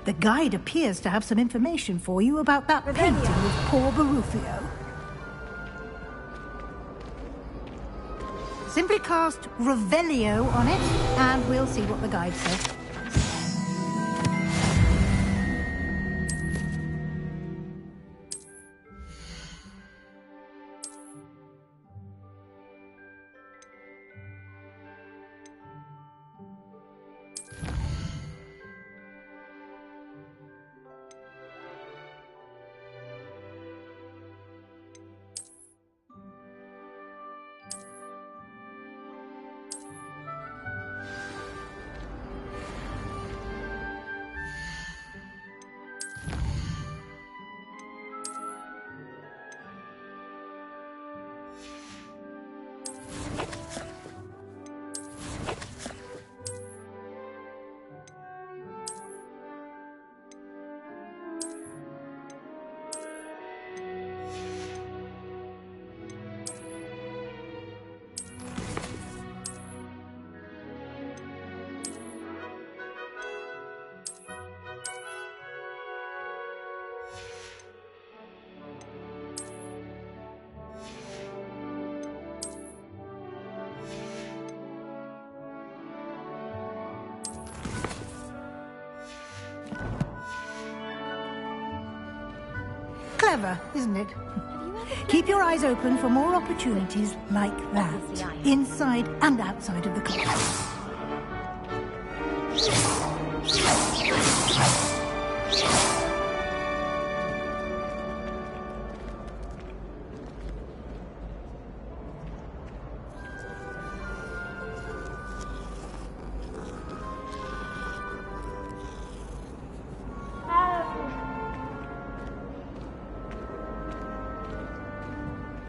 The guide appears to have some information for you about that painting of poor Barufio. Simply cast Revelio on it, and we'll see what the guide says. Clever, isn't it? Keep your eyes open for more opportunities like that, inside and outside of the class.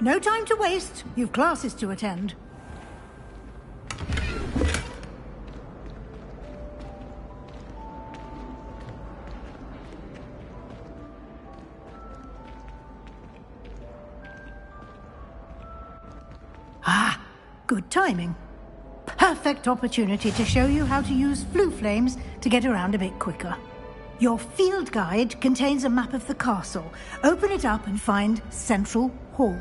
No time to waste. You've classes to attend. Ah, good timing. Perfect opportunity to show you how to use flue flames to get around a bit quicker. Your field guide contains a map of the castle. Open it up and find Central Hall.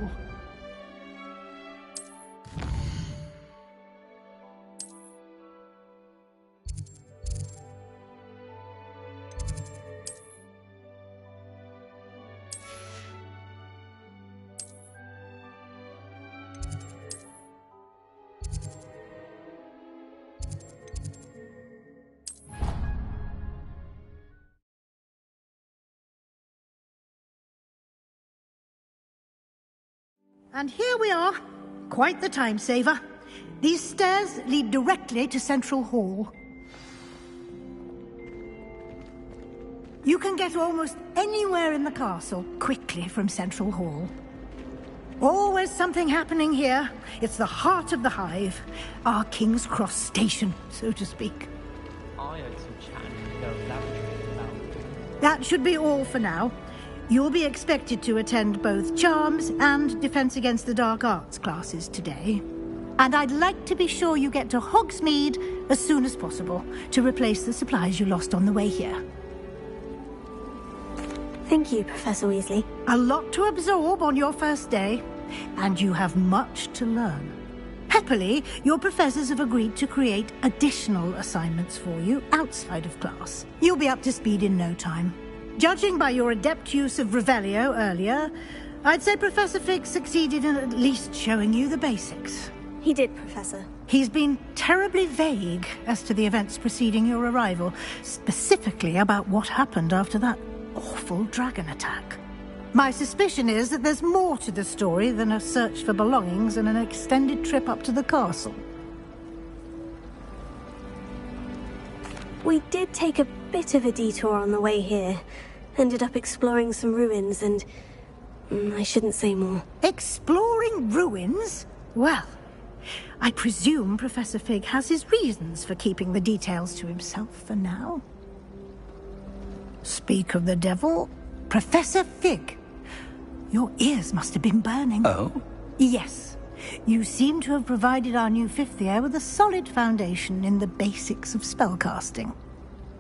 And here we are. Quite the time saver. These stairs lead directly to Central Hall. You can get almost anywhere in the castle quickly from Central Hall. Always something happening here. It's the heart of the hive. Our King's Cross station, so to speak. I heard some chat in the laboratory about... That should be all for now. You'll be expected to attend both Charms and Defense Against the Dark Arts classes today. And I'd like to be sure you get to Hogsmeade as soon as possible to replace the supplies you lost on the way here. Thank you, Professor Weasley. A lot to absorb on your first day, and you have much to learn. Happily, your professors have agreed to create additional assignments for you outside of class. You'll be up to speed in no time. Judging by your adept use of Revelio earlier, I'd say Professor Fig succeeded in at least showing you the basics. He did, Professor. He's been terribly vague as to the events preceding your arrival, specifically about what happened after that awful dragon attack. My suspicion is that there's more to the story than a search for belongings and an extended trip up to the castle. We did take a bit of a detour on the way here. Ended up exploring some ruins and... I shouldn't say more. Exploring ruins? Well, I presume Professor Fig has his reasons for keeping the details to himself for now. Speak of the devil, Professor Fig. Your ears must have been burning. Oh? Yes. You seem to have provided our new fifth year with a solid foundation in the basics of spellcasting.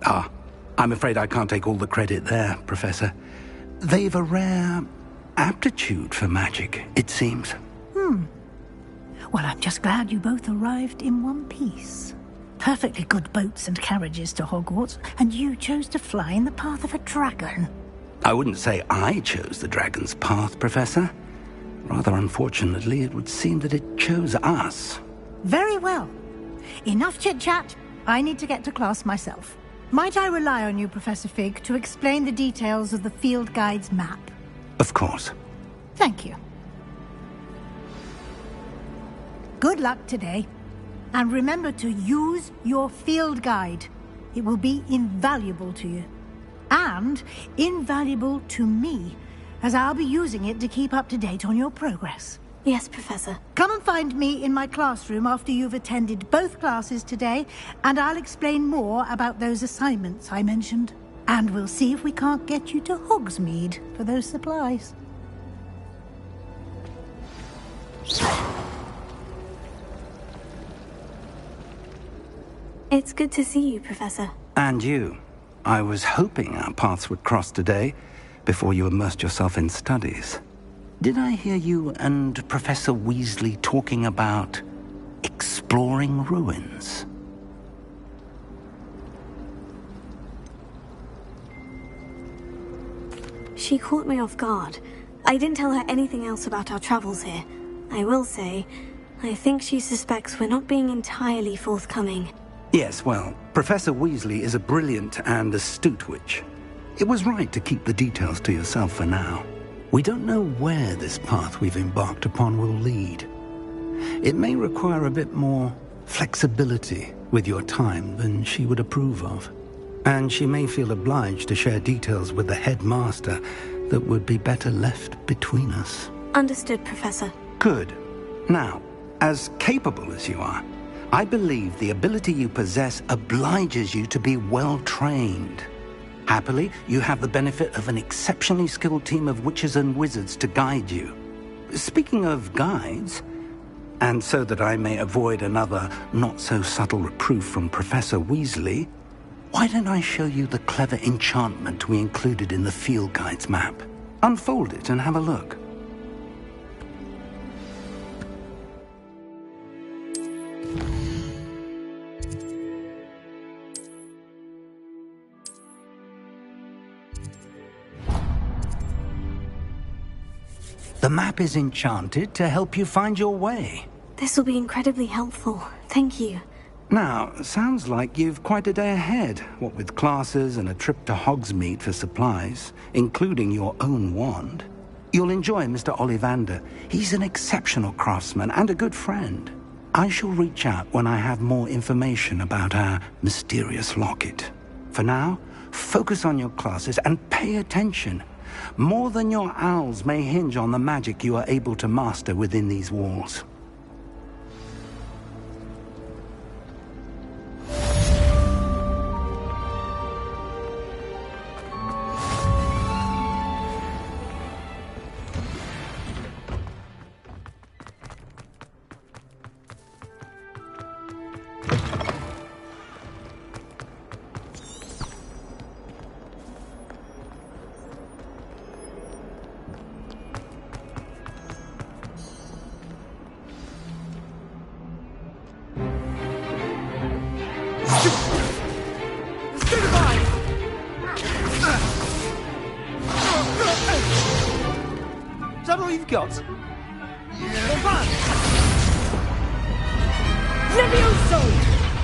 Ah, I'm afraid I can't take all the credit there, Professor. They've a rare aptitude for magic, it seems. Well, I'm just glad you both arrived in one piece. Perfectly good boats and carriages to Hogwarts, and you chose to fly in the path of a dragon. I wouldn't say I chose the dragon's path, Professor. Rather unfortunately, it would seem that it chose us. Very well. Enough chit-chat. I need to get to class myself. Might I rely on you, Professor Fig, to explain the details of the field guide's map? Of course. Thank you. Good luck today. And remember to use your field guide. It will be invaluable to you. And invaluable to me, as I'll be using it to keep up to date on your progress. Yes, Professor. Come and find me in my classroom after you've attended both classes today, and I'll explain more about those assignments I mentioned. And we'll see if we can't get you to Hogsmeade for those supplies. It's good to see you, Professor. And you. I was hoping our paths would cross today, before you immersed yourself in studies. Did I hear you and Professor Weasley talking about exploring ruins? She caught me off guard. I didn't tell her anything else about our travels here. I will say, I think she suspects we're not being entirely forthcoming. Yes, well, Professor Weasley is a brilliant and astute witch. It was right to keep the details to yourself for now. We don't know where this path we've embarked upon will lead. It may require a bit more flexibility with your time than she would approve of. And she may feel obliged to share details with the headmaster that would be better left between us. Understood, Professor. Good. Now, as capable as you are, I believe the ability you possess obliges you to be well-trained. Happily, you have the benefit of an exceptionally skilled team of witches and wizards to guide you. Speaking of guides, and so that I may avoid another not-so-subtle reproof from Professor Weasley, why don't I show you the clever enchantment we included in the field guide's map? Unfold it and have a look. The map is enchanted to help you find your way. This will be incredibly helpful. Thank you. Now, sounds like you've quite a day ahead, what with classes and a trip to Hogsmeade for supplies, including your own wand. You'll enjoy Mr. Ollivander. He's an exceptional craftsman and a good friend. I shall reach out when I have more information about our mysterious locket. For now, focus on your classes and pay attention. More than your owls may hinge on the magic you are able to master within these walls. Is that all you've got? Levioso!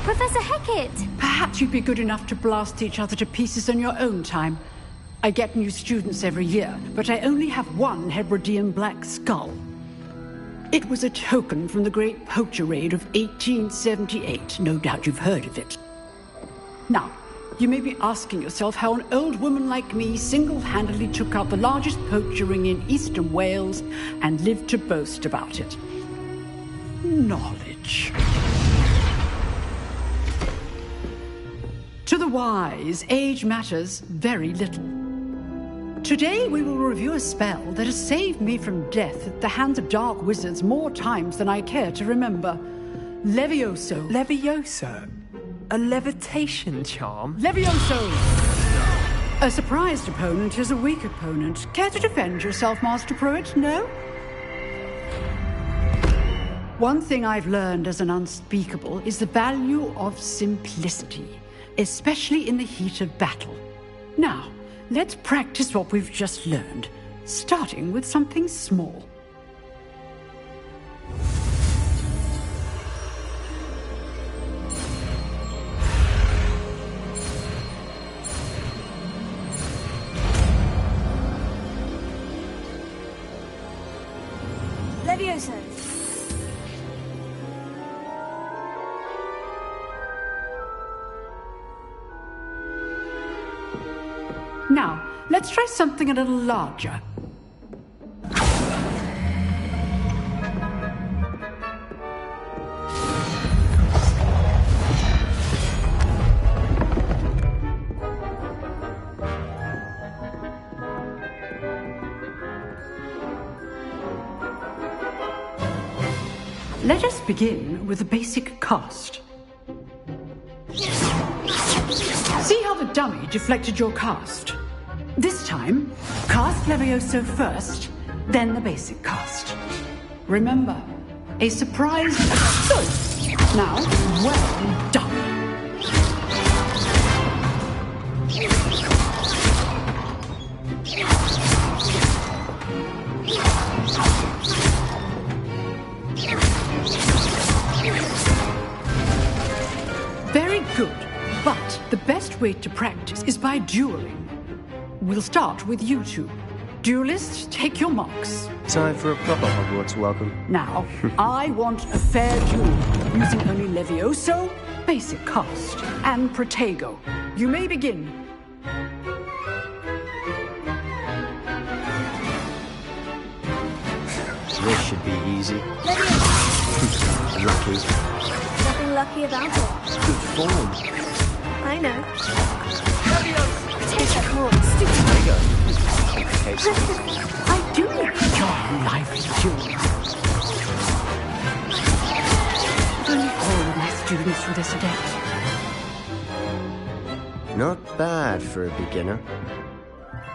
Professor Hecat! Perhaps you'd be good enough to blast each other to pieces on your own time. I get new students every year, but I only have one Hebridean black skull. It was a token from the Great Poacher Raid of 1878. No doubt you've heard of it. Now, you may be asking yourself how an old woman like me single-handedly took out the largest poacher ring in eastern Wales and lived to boast about it. Knowledge. To the wise, age matters very little. Today we will review a spell that has saved me from death at the hands of dark wizards more times than I care to remember. Levioso. Levioso? A levitation charm? Levioso! A surprised opponent is a weak opponent. Care to defend yourself, Master Pruitt? No? One thing I've learned as an unspeakable is the value of simplicity, especially in the heat of battle. Now, let's practice what we've just learned, starting with something small. Levioso. Now, let's try something a little larger. Let us begin with the basic cast. See how the dummy deflected your cast? This time, cast Levioso first, then the basic cast. Remember, a surprise... Good! Now, well done. Very good, but the best way to practice is by dueling. We'll start with you two. Duelists, take your marks. Time for a proper Hogwarts welcome. Now, I want a fair duel, using only Levioso, basic cast, and Protego. You may begin. This should be easy. Lucky. Nothing lucky about it. Good form. I know. Take that more. Stupid. There you go. Complications. I do enjoy lively duels. If only all of my students were this adept. Not bad for a beginner.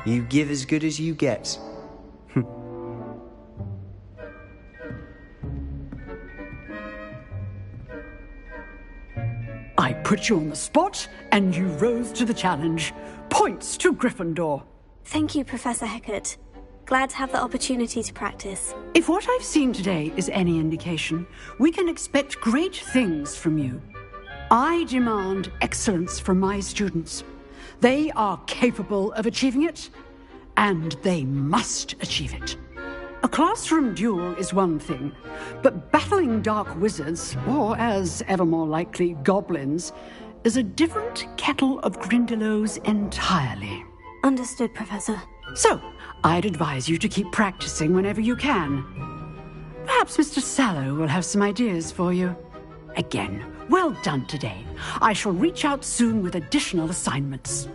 You give as good as you get. I put you on the spot, and you rose to the challenge. Points to Gryffindor. Thank you, Professor Hecat. Glad to have the opportunity to practice. If what I've seen today is any indication, we can expect great things from you. I demand excellence from my students. They are capable of achieving it, and they must achieve it. A classroom duel is one thing, but battling dark wizards, or as ever more likely, goblins, is a different kettle of Grindylows entirely. Understood, Professor. So, I'd advise you to keep practicing whenever you can. Perhaps Mr. Sallow will have some ideas for you. Again, well done today. I shall reach out soon with additional assignments.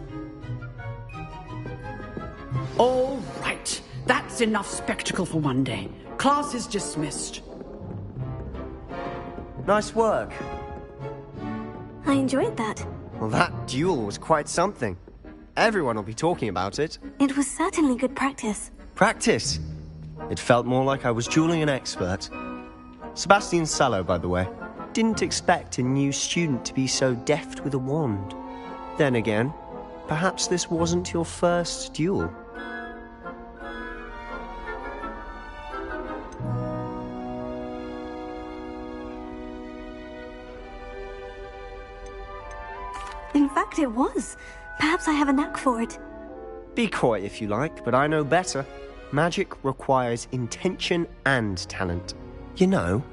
All right. That's enough spectacle for one day. Class is dismissed. Nice work. I enjoyed that. Well, that duel was quite something. Everyone will be talking about it. It was certainly good practice. Practice. It felt more like I was dueling an expert. Sebastian Sallow, by the way, didn't expect a new student to be so deft with a wand. Then again, perhaps this wasn't your first duel. In fact, it was. Perhaps I have a knack for it. Be coy if you like, but I know better. Magic requires intention and talent. You know,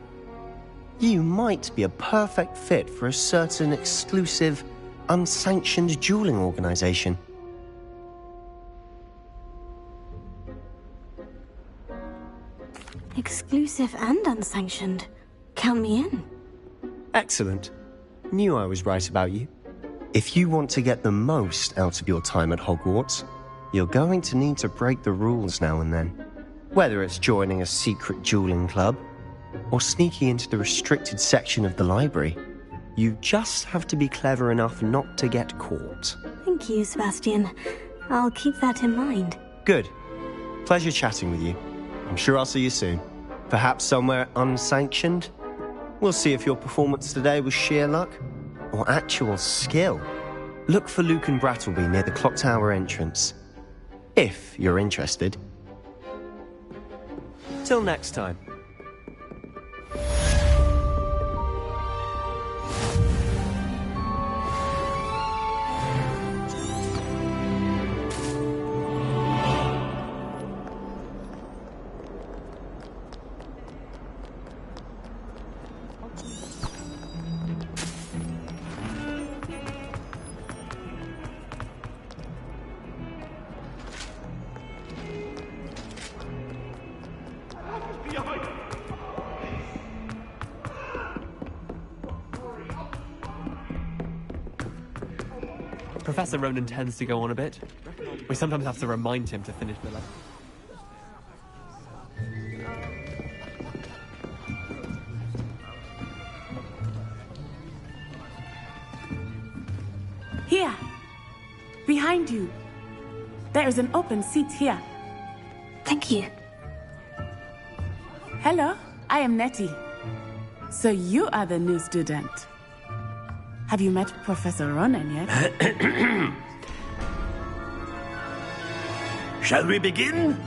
you might be a perfect fit for a certain exclusive, unsanctioned dueling organization. Exclusive and unsanctioned. Count me in. Excellent. Knew I was right about you. If you want to get the most out of your time at Hogwarts, you're going to need to break the rules now and then. Whether it's joining a secret dueling club, or sneaking into the restricted section of the library, you just have to be clever enough not to get caught. Thank you, Sebastian. I'll keep that in mind. Good. Pleasure chatting with you. I'm sure I'll see you soon. Perhaps somewhere unsanctioned? We'll see if your performance today was sheer luck or actual skill. Look for Luke and Brattleby near the clock tower entrance. If you're interested. Till next time. Professor Ronan tends to go on a bit. We sometimes have to remind him to finish the lesson. Here! Behind you! There is an open seat here. Thank you. Hello, I am Nettie. So you are the new student. Have you met Professor Ronan yet? Shall we begin?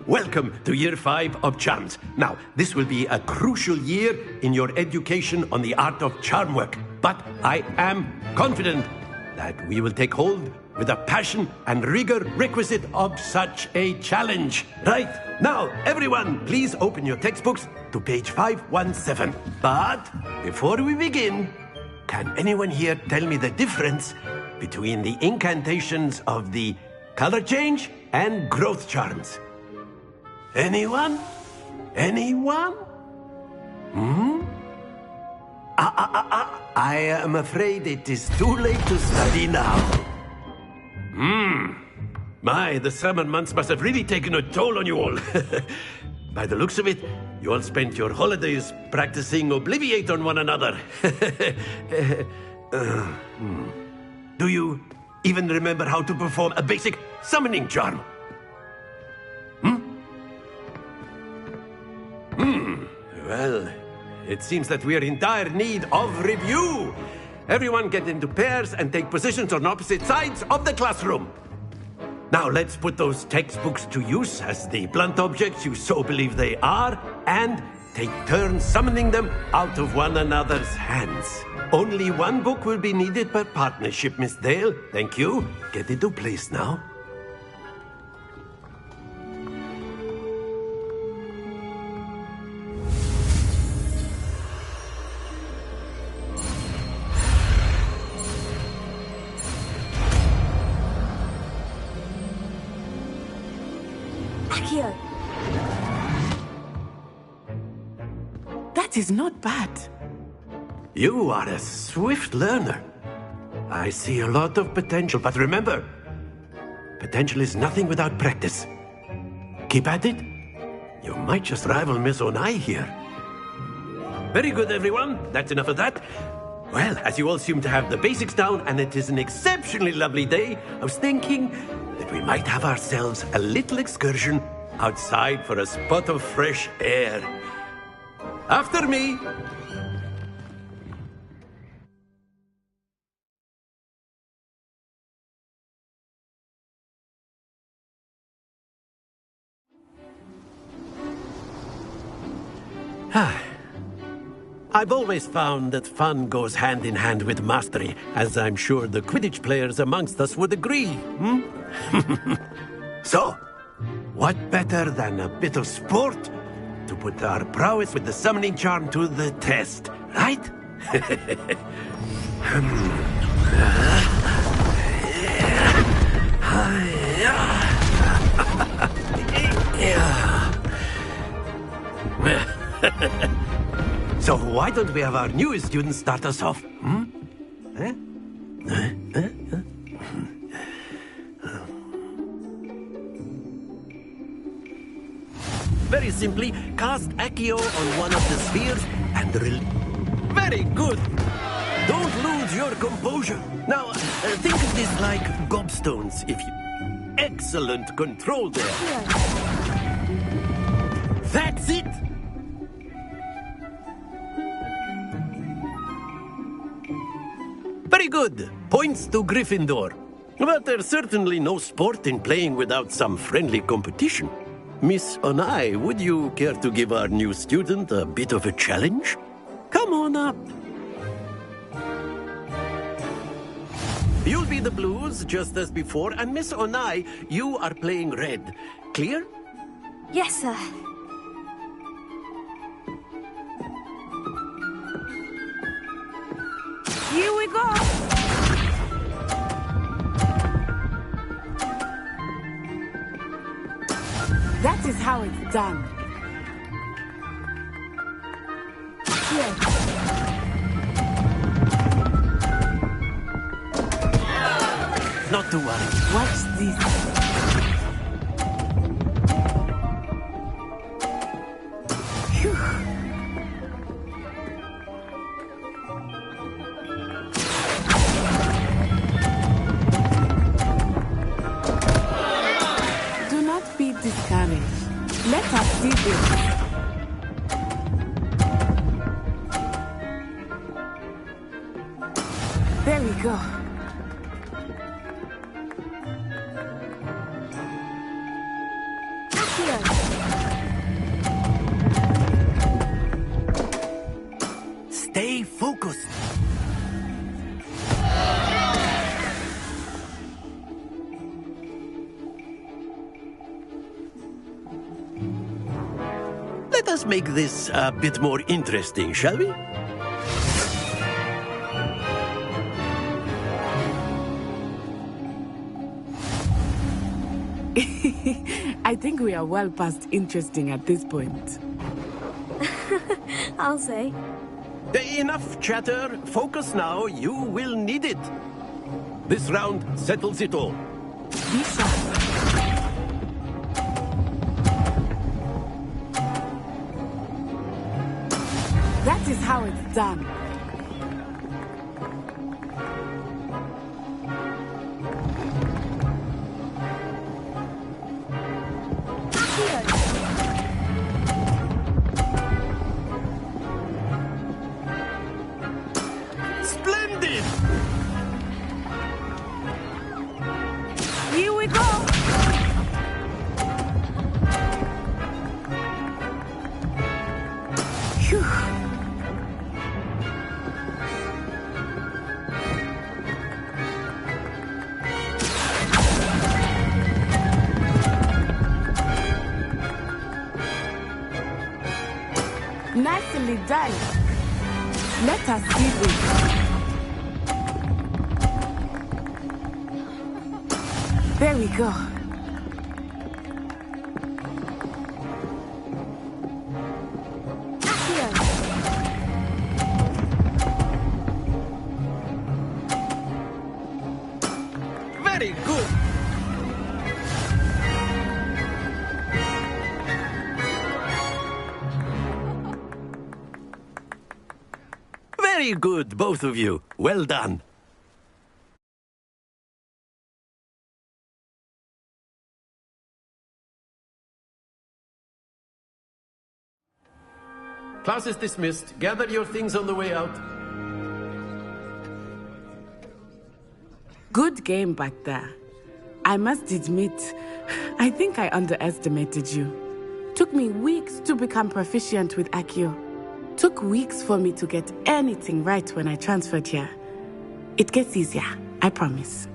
Welcome to Year 5 of Charms. Now, this will be a crucial year in your education on the art of charm work. But I am confident that we will take hold with the passion and rigor requisite of such a challenge. Right, now, everyone, please open your textbooks to page 517. But before we begin, can anyone here tell me the difference between the incantations of the color change and growth charms? Anyone? Anyone? I am afraid it is too late to study now. My, the summer months must have really taken a toll on you all. By the looks of it, you all spent your holidays practicing Obliviate on one another. Do you even remember how to perform a basic summoning charm? Well, it seems that we are in dire need of review. Everyone get into pairs and take positions on opposite sides of the classroom. Now let's put those textbooks to use as the blunt objects you so believe they are, and take turns summoning them out of one another's hands. Only one book will be needed per partnership, Miss Dale. Thank you. Get into place now. Accio. That is not bad. You are a swift learner. I see a lot of potential, but remember, potential is nothing without practice. Keep at it. You might just rival Miss Onai here. Very good, everyone. That's enough of that. Well, as you all seem to have the basics down, and it is an exceptionally lovely day, I was thinking that we might have ourselves a little excursion outside for a spot of fresh air. After me. I've always found that fun goes hand in hand with mastery, as I'm sure the Quidditch players amongst us would agree. So, what better than a bit of sport to put our prowess with the summoning charm to the test, right? So why don't we have our newest student start us off? Very simply, cast Accio on one of the spheres and release. Very good! Don't lose your your composure. Now, think of this like gobstones, if you... Excellent control there. That's it! Very good. Points to Gryffindor. But there's certainly no sport in playing without some friendly competition. Miss Onai, would you care to give our new student a bit of a challenge? Come on up. You'll be the blues, just as before, and Miss Onai, you are playing red. Clear? Yes, sir. Here we go! That is how it's done. Here. Not to worry. Watch this. Phew. Do not be discouraged. Let us see this. There we go. Stay focused. Let us make this a bit more interesting, shall we? I think we are well past interesting at this point. I'll say. Enough chatter. Focus now. You will need it. This round settles it all. Be sharp. That is how it's done. Splendid! Here we go! Phew. Nicely done. Let us see this. There we go. Very good. Very good, both of you. Well done. Class is dismissed. Gather your things on the way out. Good game back there. I must admit, I think I underestimated you. Took me weeks to become proficient with Accio. Took weeks for me to get anything right when I transferred here. It gets easier, I promise.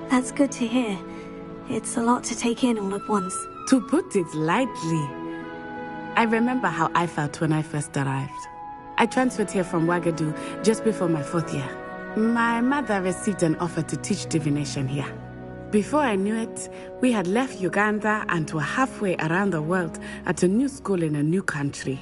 That's good to hear. It's a lot to take in all at once. To put it lightly, I remember how I felt when I first arrived. I transferred here from Wagadu just before my 4th year. My mother received an offer to teach divination here. Before I knew it, we had left Uganda and were halfway around the world at a new school in a new country.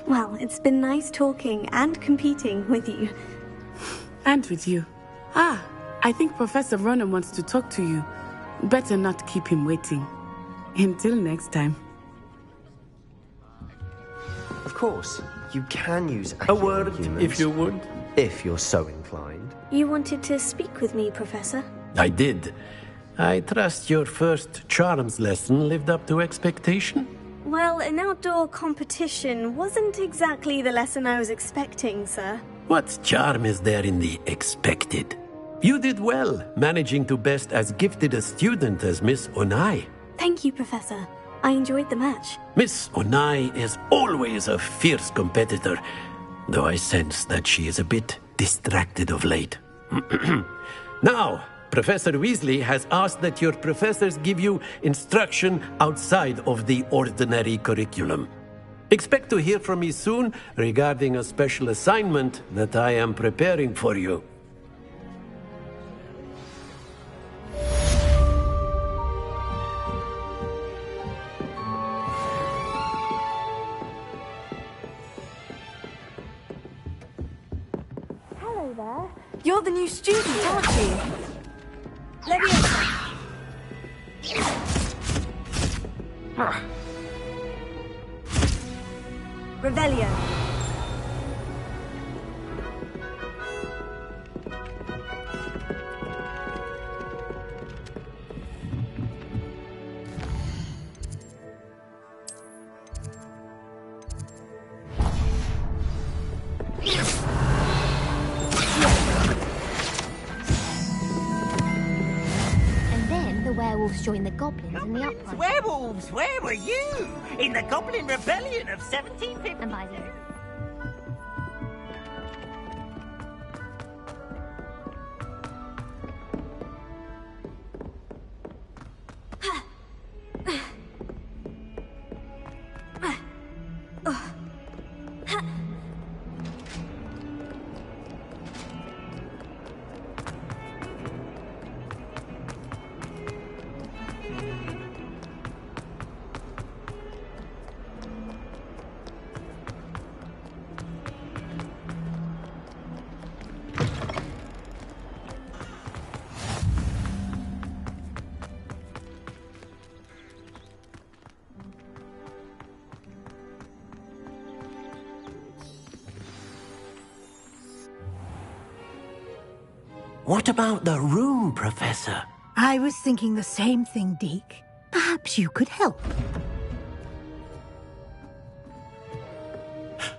Well, it's been nice talking and competing with you. And with you. Ah, I think Professor Ronan wants to talk to you. Better not keep him waiting. Until next time. Of course, you can use A accurate word, humans, if you would. if you're so inclined. You wanted to speak with me, Professor? I did. I trust your first charms lesson lived up to expectation? Well, an outdoor competition wasn't exactly the lesson I was expecting, sir. What charm is there in the expected? You did well, managing to best as gifted a student as Miss Onai. Thank you, Professor. I enjoyed the match. Miss Onai is always a fierce competitor, though I sense that she is a bit distracted of late. Now, Professor Weasley has asked that your professors give you instruction outside of the ordinary curriculum. Expect to hear from me soon regarding a special assignment that I am preparing for you. Hello there. You're the new student, aren't you? Leviosa. Revelio. Werewolves joined the goblins in the uprising. Werewolves, where were you? In the Goblin Rebellion of 1750. And by the What about the room, Professor? I was thinking the same thing, Deke. Perhaps you could help.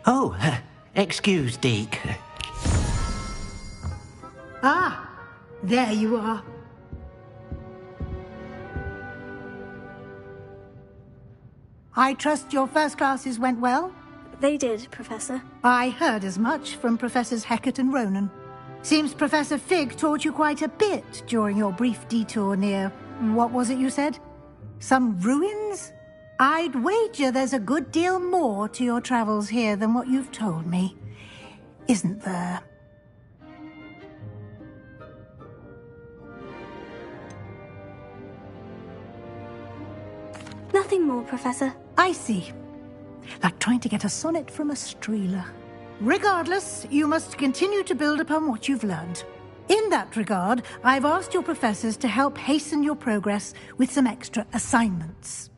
Oh, excuse, Deke. Ah, there you are. I trust your first classes went well? They did, Professor. I heard as much from Professors Hecat and Ronan. Seems Professor Fig taught you quite a bit during your brief detour near... what was it you said? Some ruins? I'd wager there's a good deal more to your travels here than what you've told me. Isn't there? Nothing more, Professor. I see. Like trying to get a sonnet from a streeler. Regardless, you must continue to build upon what you've learned. In that regard, I've asked your professors to help hasten your progress with some extra assignments.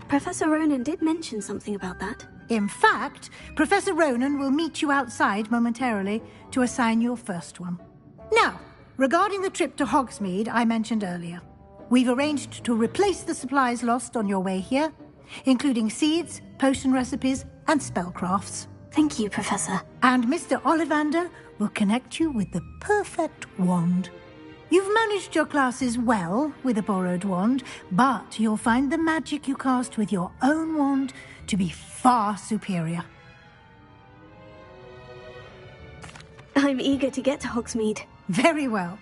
Professor Ronan did mention something about that. In fact, Professor Ronan will meet you outside momentarily to assign your first one. Now, regarding the trip to Hogsmeade I mentioned earlier, we've arranged to replace the supplies lost on your way here, including seeds, potion recipes, and spellcrafts. Thank you, Professor. And Mr. Ollivander will connect you with the perfect wand. You've managed your classes well with a borrowed wand, but you'll find the magic you cast with your own wand to be far superior. I'm eager to get to Hogsmeade. Very well.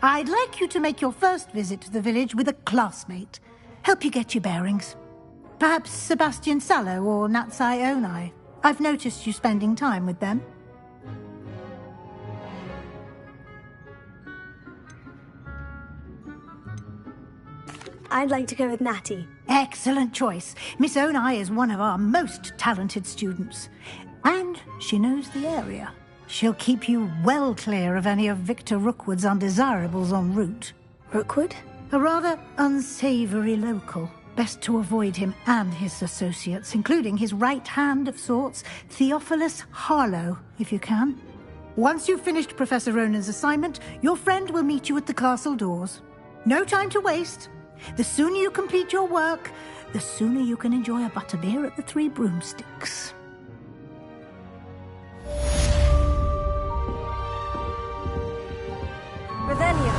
I'd like you to make your first visit to the village with a classmate. Help you get your bearings. Perhaps Sebastian Sallow or Natsai Onai. I've noticed you spending time with them. I'd like to go with Natty. Excellent choice. Miss Onai is one of our most talented students. And she knows the area. She'll keep you well clear of any of Victor Rookwood's undesirables en route. Rookwood? A rather unsavory local. Best to avoid him and his associates, including his right hand of sorts, Theophilus Harlow, if you can. Once you've finished Professor Ronan's assignment, your friend will meet you at the castle doors. No time to waste. The sooner you complete your work, the sooner you can enjoy a butterbeer at the Three Broomsticks. Revelio.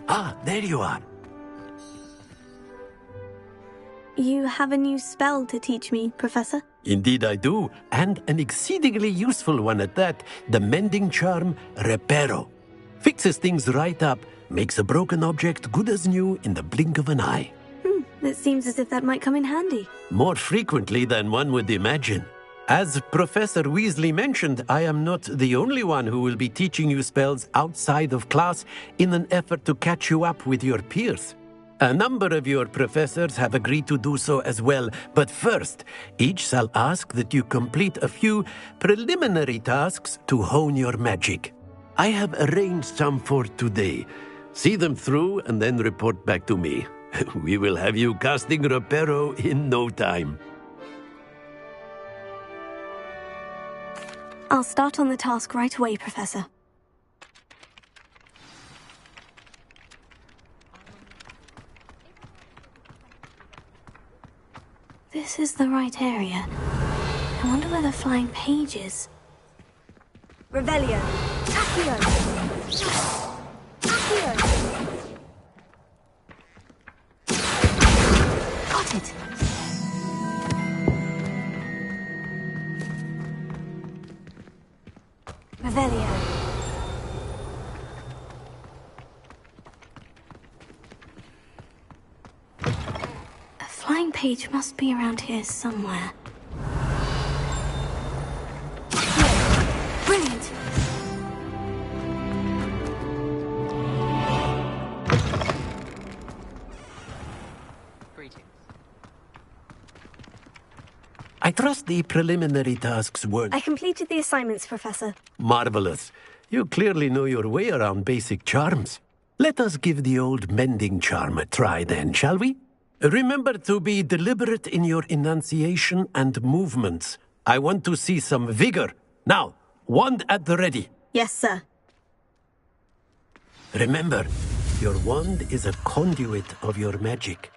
Ah, there you are. You have a new spell to teach me, Professor? Indeed I do, and an exceedingly useful one at that. The mending charm, Reparo. Fixes things right up, makes a broken object good as new in the blink of an eye. It seems as if that might come in handy. More frequently than one would imagine. As Professor Weasley mentioned, I am not the only one who will be teaching you spells outside of class in an effort to catch you up with your peers. A number of your professors have agreed to do so as well, but first, each shall ask that you complete a few preliminary tasks to hone your magic. I have arranged some for today. See them through and then report back to me. We will have you casting Reparo in no time. I'll start on the task right away, Professor. This is the right area. I wonder where the flying page is. Revelio. Accio. Accio. Got it. Revelio. A flying page must be around here somewhere. Brilliant! Greetings. I trust the preliminary tasks were... I completed the assignments, Professor. Marvelous. You clearly know your way around basic charms. Let us give the old mending charm a try then, shall we? Remember to be deliberate in your enunciation and movements. I want to see some vigor. Now, wand at the ready. Yes, sir. Remember, your wand is a conduit of your magic.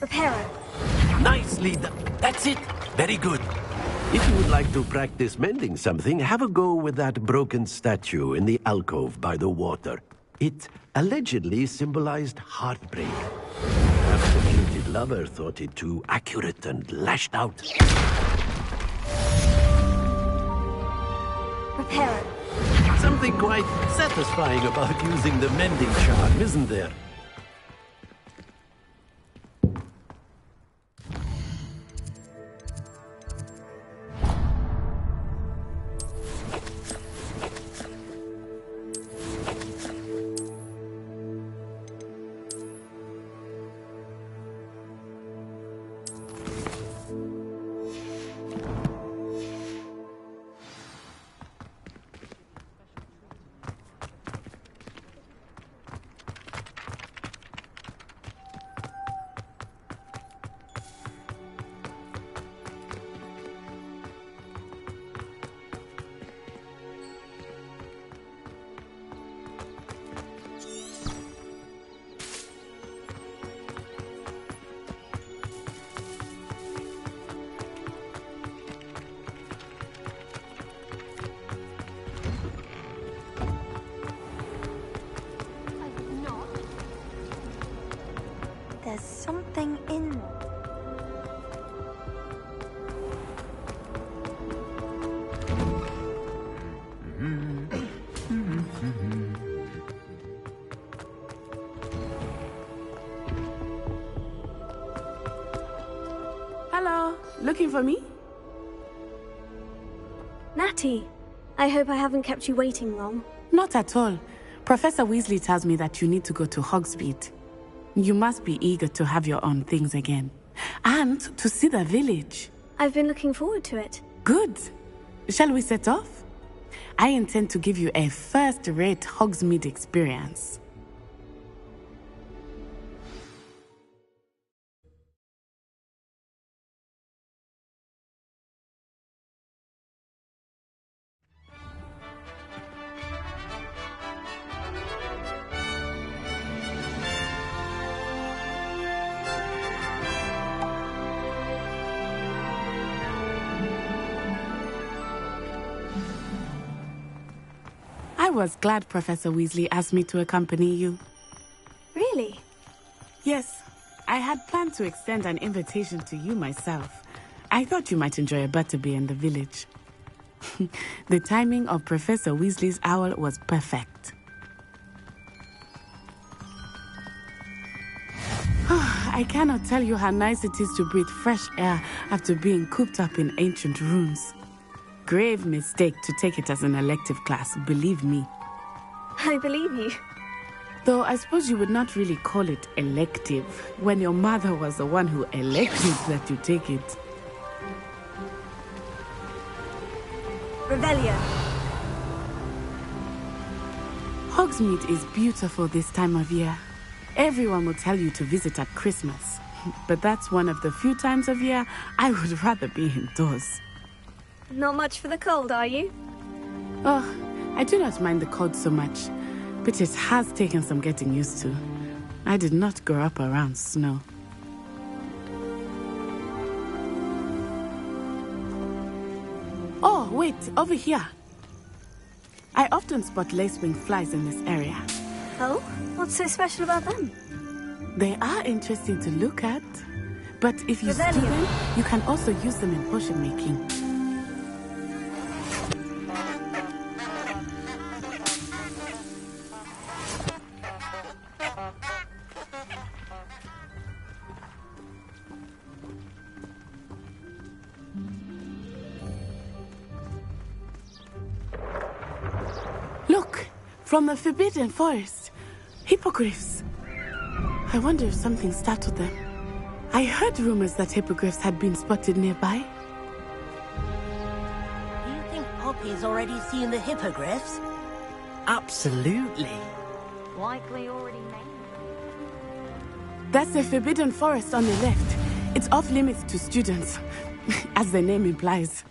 Reparo. Nicely done. That's it. Very good. If you would like to practice mending something, have a go with that broken statue in the alcove by the water. It allegedly symbolized heartbreak. Perhaps the jilted lover thought it too accurate and lashed out. Reparo. Something quite satisfying about using the mending charm, isn't there? looking for me? Natty, I hope I haven't kept you waiting long. Not at all. Professor Weasley tells me that you need to go to Hogsmeade. You must be eager to have your own things again. And to see the village. I've been looking forward to it. Good. Shall we set off? I intend to give you a first-rate Hogsmeade experience. I was glad Professor Weasley asked me to accompany you. Really? Yes, I had planned to extend an invitation to you myself. I thought you might enjoy a butterbeer in the village. The timing of Professor Weasley's owl was perfect. I cannot tell you how nice it is to breathe fresh air after being cooped up in ancient rooms. Grave mistake to take it as an elective class, believe me. I believe you. Though I suppose you would not really call it elective when your mother was the one who elected that you take it. Revelio. Hogsmeade is beautiful this time of year. Everyone will tell you to visit at Christmas. But that's one of the few times of year I would rather be indoors. Not much for the cold, are you? Oh, I do not mind the cold so much, but it has taken some getting used to. I did not grow up around snow. Oh, wait, over here. I often spot lacewing flies in this area. Oh? What's so special about them? They are interesting to look at, but if you stew them, you can also use them in potion making. Look, from the Forbidden Forest, hippogriffs. I wonder if something startled them. I heard rumors that hippogriffs had been spotted nearby. Do you think Poppy's already seen the hippogriffs? Absolutely. Likely already named. That's the Forbidden Forest on the left. It's off limits to students, as the name implies.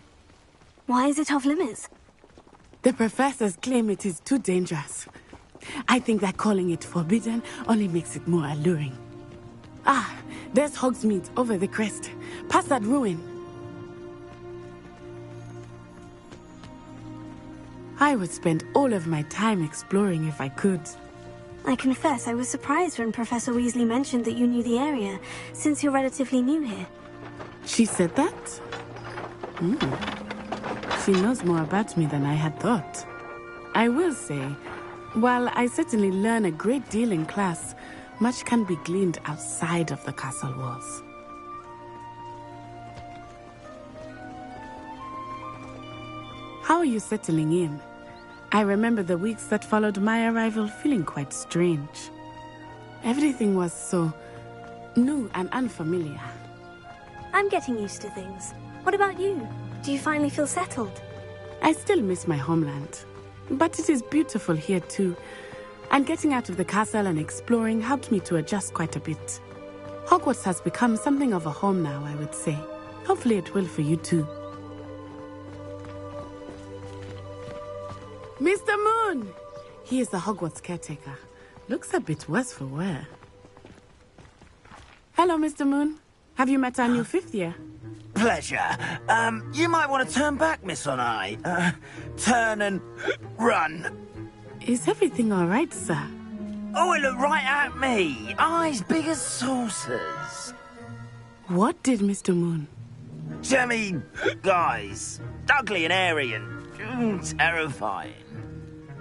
Why is it off limits? The professors claim it is too dangerous. I think that calling it forbidden only makes it more alluring. Ah, there's Hogsmeade over the crest. Past that ruin. I would spend all of my time exploring if I could. I confess I was surprised when Professor Weasley mentioned that you knew the area, since you're relatively new here. She said that? She knows more about me than I had thought. I will say, while I certainly learn a great deal in class, much can be gleaned outside of the castle walls. How are you settling in? I remember the weeks that followed my arrival feeling quite strange. Everything was so new and unfamiliar. I'm getting used to things. What about you? Do you finally feel settled? I still miss my homeland, but it is beautiful here too. And getting out of the castle and exploring helped me to adjust quite a bit. Hogwarts has become something of a home now, I would say. Hopefully it will for you too. Mr. Moon! He is the Hogwarts caretaker. Looks a bit worse for wear. Hello, Mr. Moon. Have you met our new fifth year? Pleasure. You might want to turn back, Miss On-Eye. Turn and run. Is everything all right, sir? Oh, it looked right at me. Eyes big as saucers. What did Mr. Moon? I mean, guys, ugly and airy and terrifying.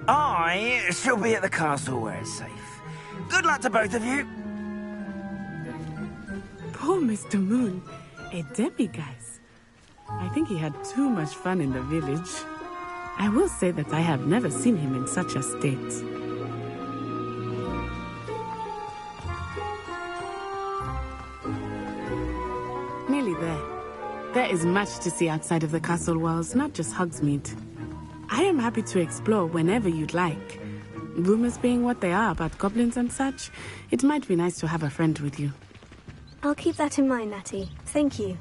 I shall be at the castle where it's safe. Good luck to both of you. Poor Mr. Moon. A demiguise. I think he had too much fun in the village. I will say that I have never seen him in such a state. Nearly there. There is much to see outside of the castle walls, not just Hogsmeade. I am happy to explore whenever you'd like. Rumors being what they are about goblins and such, it might be nice to have a friend with you. I'll keep that in mind, Natty. Thank you.